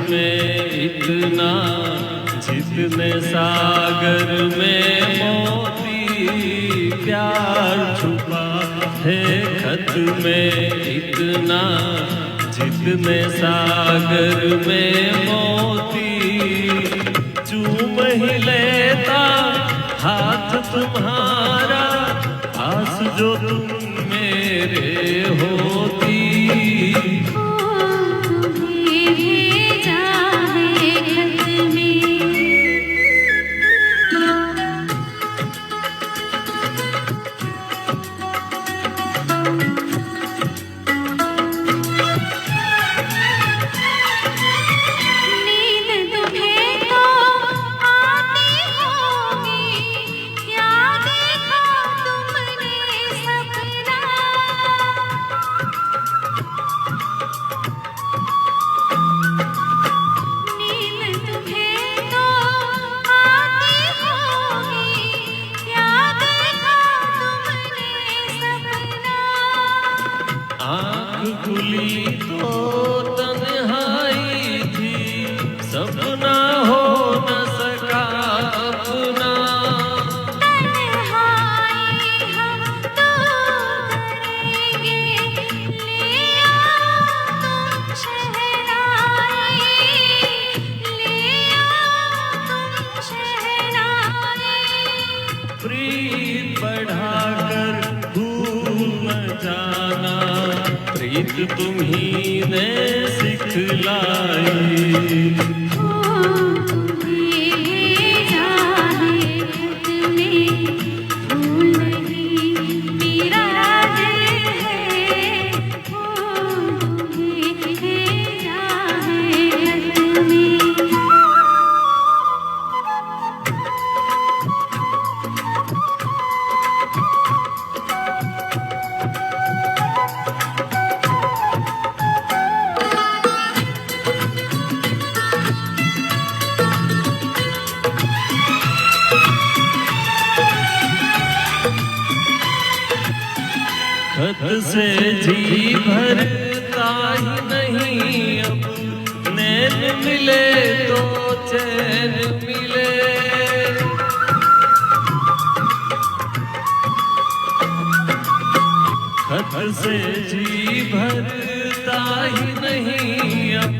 में इतना जितने सागर में मोती, प्यार छुपा है खत में इतना जितने सागर में मोती। चूम ही लेता हाथ तुम्हारा, आस जो तुम मेरे होती। आँख खुली तो तन्हाई थी, सपना हो न सका अपना। तन्हाई हम तो करेंगे, ले आओ तुम शहनाई, ले आओ तुम शहनाई। प्रीत बढ़ाकर भूल न जाना, प्रीत तुम्ही ने सिखलाई। खत से जी भरता ही नहीं अब, नैन मिले तो चैन मिले। खत से जी भरता ही नहीं अब,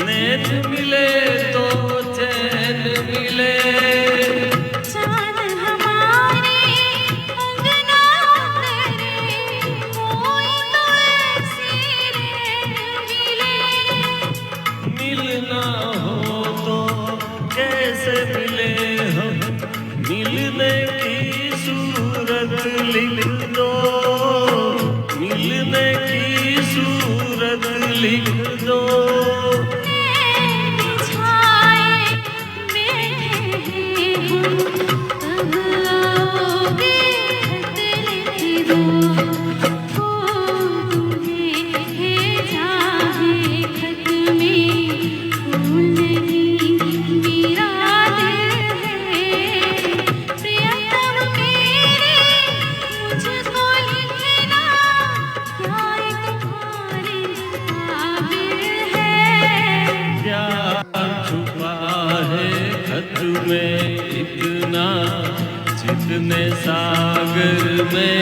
नैन मिले तो चैन मिले। मिलना हो तो कैसे मिले हम, मिलने की सूरत लिख दो, मिलने की सूरत लिख दो। छुपा है खत में इतना जितने सागर में